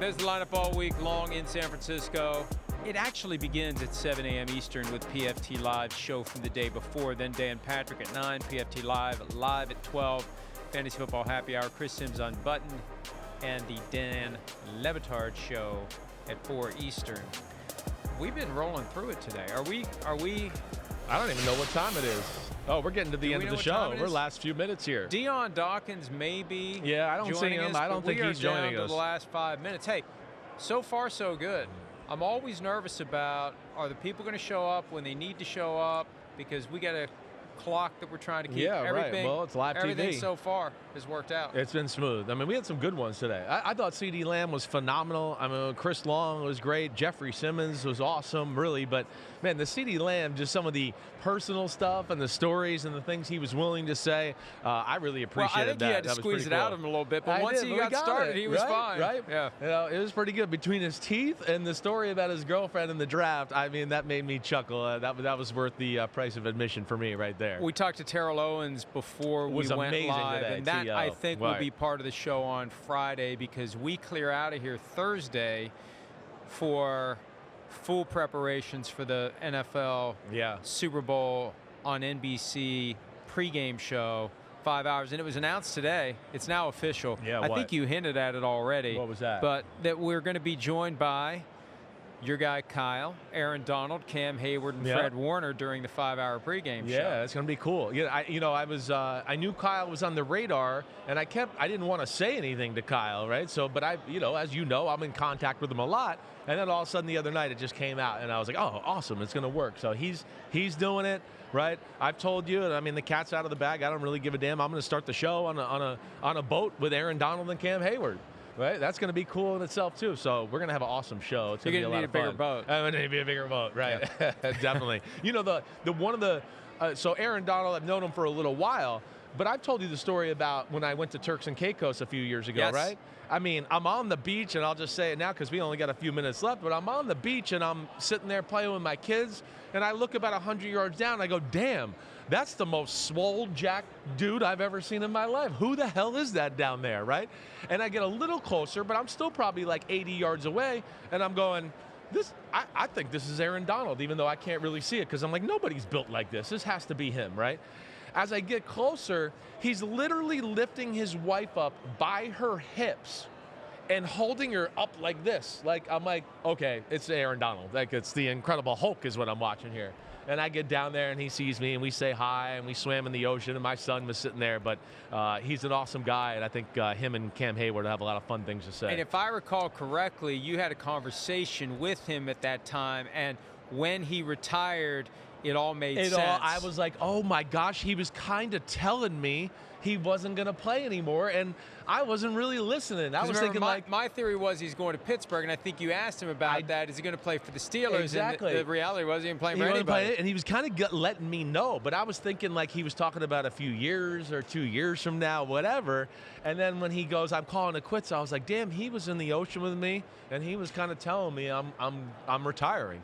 There's the lineup all week long in San Francisco. It actually begins at 7 a.m. Eastern with PFT Live show from the day before. Then Dan Patrick at 9, PFT Live at 12. Fantasy Football Happy Hour, Chris Simms Unbuttoned, and the Dan Levitard show at 4 Eastern. We've been rolling through it today. Are we? I don't even know what time it is. Oh, we're getting to the end of the show. We're last few minutes here. Dion Dawkins may be I don't see him. I don't think he's joining us. The last 5 minutes. Hey, so far so good. I'm always nervous about, are the people going to show up when they need to show up? Because we got a clock that we're trying to keep. Yeah, right. Well, it's live TV. Everything so far has worked out. It's been smooth. I mean, we had some good ones today. I thought CeeDee Lamb was phenomenal. I mean, Chris Long was great. Jeffrey Simmons was awesome, really. But, man, the CeeDee Lamb, just some of the personal stuff and the stories and the things he was willing to say, I really appreciated that. I think he had to squeeze it out of him a little bit, but once he got started, he was fine. Right? Yeah. You know, it was pretty good. Between his teeth and the story about his girlfriend in the draft, I mean, that made me chuckle. That was worth the price of admission for me right there. We talked to Terrell Owens before we went live, today, and that, I think, will be part of the show on Friday because we clear out of here Thursday for full preparations for the NFL Super Bowl on NBC pregame show, 5 hours. And it was announced today. It's now official. Yeah, I think you hinted at it already. What was that? But that we're going to be joined by your guy Kyle, Aaron Donald, Cam Hayward, and Fred Warner during the 5-hour pregame show. Yeah, it's going to be cool. Yeah, I knew Kyle was on the radar, and I didn't want to say anything to Kyle, right? So, but as you know, I'm in contact with him a lot, and then all of a sudden the other night it just came out, and I was like, oh, awesome, it's going to work. So he's doing it, right? I've told you, and I mean the cat's out of the bag. I don't really give a damn. I'm going to start the show on a boat with Aaron Donald and Cam Hayward. Right, that's going to be cool in itself too. So we're going to have an awesome show. It's going to be a lot of fun. You're going to need a bigger boat. I'm going to need a bigger boat, right? Yeah. Definitely. You know, so Aaron Donald, I've known him for a little while, but I've told you the story about when I went to Turks and Caicos a few years ago, right? I mean, I'm on the beach, and I'll just say it now because we only got a few minutes left, but I'm on the beach, and I'm sitting there playing with my kids, and I look about 100 yards down, and I go, damn, that's the most swole jack dude I've ever seen in my life. Who the hell is that down there, right? And I get a little closer, but I'm still probably like 80 yards away, and I'm going, I think this is Aaron Donald, even though I can't really see it because I'm like, nobody's built like this. This has to be him, right? As I get closer, he's literally lifting his wife up by her hips and holding her up like this. Like, I'm like, okay, it's Aaron Donald. Like, it's the Incredible Hulk is what I'm watching here. And I get down there, and he sees me, and we say hi, and we swam in the ocean, and my son was sitting there. But he's an awesome guy, and I think him and Cam Hayward have a lot of fun things to say. And if I recall correctly, you had a conversation with him at that time, and when he retired, it all made sense. I was like, oh, my gosh, he was kind of telling me he wasn't going to play anymore, and I wasn't really listening. I was thinking, my theory was he's going to Pittsburgh, and I think you asked him about that. Is he going to play for the Steelers? Exactly. And the reality was he didn't play for anybody. And he was kind of letting me know, but I was thinking like he was talking about a few years or 2 years from now, whatever. And then when he goes, I'm calling it quits, I was like, damn, he was in the ocean with me, and he was kind of telling me I'm retiring.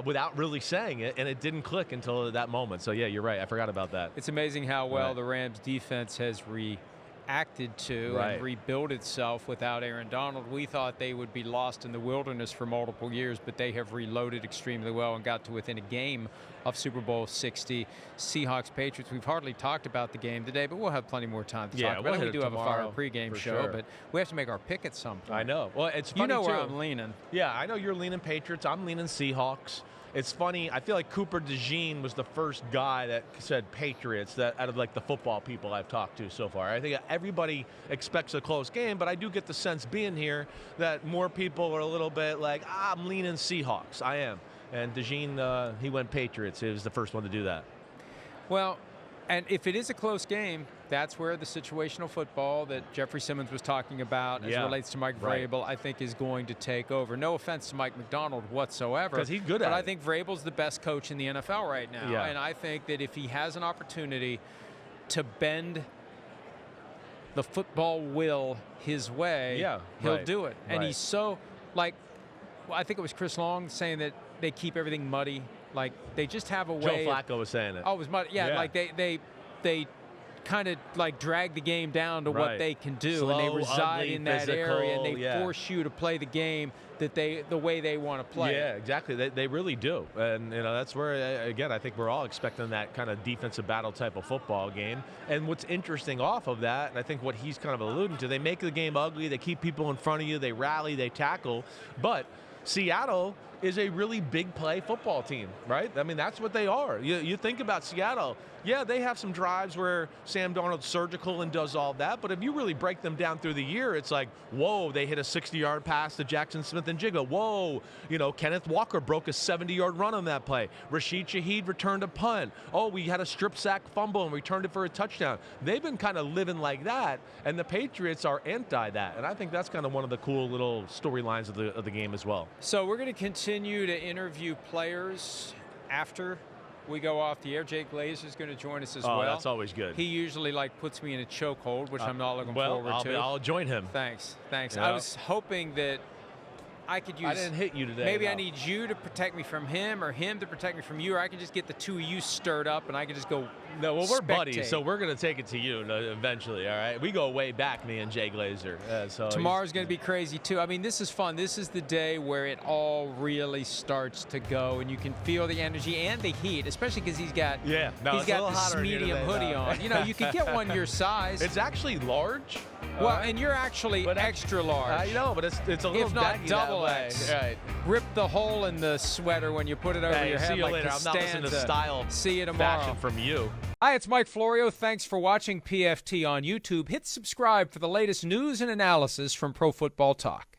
Without really saying it, and it didn't click until that moment. So, yeah, you're right. I forgot about that. It's amazing how well the Rams' defense has reacted to and rebuilt itself without Aaron Donald. We thought they would be lost in the wilderness for multiple years, but they have reloaded extremely well and got to within a game of Super Bowl 60. Seahawks-Patriots, we've hardly talked about the game today, but we'll have plenty more time to talk about it. We do have a fire pregame show, but we have to make our pick at some point. I know. Well, it's funny, you know where I'm leaning. Yeah, I know you're leaning Patriots. I'm leaning Seahawks. It's funny. I feel like Cooper DeJean was the first guy that said Patriots out of like the football people I've talked to so far. I think everybody expects a close game, but I do get the sense being here that more people are a little bit like, I'm leaning Seahawks. I am. And DeJean, he went Patriots. He was the first one to do that. Well, and if it is a close game, that's where the situational football that Jeffrey Simmons was talking about as relates to Mike Vrabel, I think, is going to take over. No offense to Mike McDonald whatsoever. Because he's good at it. But I think Vrabel's the best coach in the NFL right now. Yeah. And I think that if he has an opportunity to bend the football will his way, he'll do it. And he's so, like, I think it was Chris Long saying that they keep everything muddy. Like, they just have a way. Joe Flacco was saying it. Oh, it was muddy. Yeah, like they kind of like drag the game down to what they can do. Slow, and they reside ugly, in that physical, area, and they force you to play the game the way they want to play. Yeah, exactly. They really do. And, that's where, again, I think we're all expecting that kind of defensive battle type of football game. And what's interesting off of that, and I think what he's kind of alluding to, they make the game ugly. They keep people in front of you. They rally. They tackle. But Seattle is a really big play football team, right? I mean, that's what they are. You think about Seattle. Yeah, they have some drives where Sam Darnold's surgical and does all that, but if you really break them down through the year, it's like, whoa, they hit a 60-yard pass to Jackson Smith and Jigga. Whoa, Kenneth Walker broke a 70-yard run on that play. Rashid Shaheed returned a punt. Oh, we had a strip sack fumble and returned it for a touchdown. They've been kind of living like that, and the Patriots are anti that, and I think that's kind of one of the cool little storylines of the game as well. So we're going to continue to interview players after we go off the air. Jay Glazer is going to join us as well. Oh, that's always good. He usually puts me in a chokehold, which I'm not looking forward to. I'll join him. Thanks. Yeah. I was hoping that I could use. I didn't hit you today. Maybe I need you to protect me from him, or him to protect me from you, or I can just get the two of you stirred up, and I can just go. No, well, we're spectate. buddies, so we're going to take it to you eventually, all right? We go way back, me and Jay Glazer. Tomorrow's going to be crazy, too. I mean, this is fun. This is the day where it all really starts to go, and you can feel the energy and the heat, especially because he's got this medium hoodie on. You can get one your size. It's actually large. Well, and you're actually extra large. I know, but it's a little if not baggy double that way. X. Right. Rip the hole in the sweater when you put it over your head. See you like later. I'm not listening to style. See you tomorrow. Fashion from you. Hi, it's Mike Florio. Thanks for watching PFT on YouTube. Hit subscribe for the latest news and analysis from Pro Football Talk.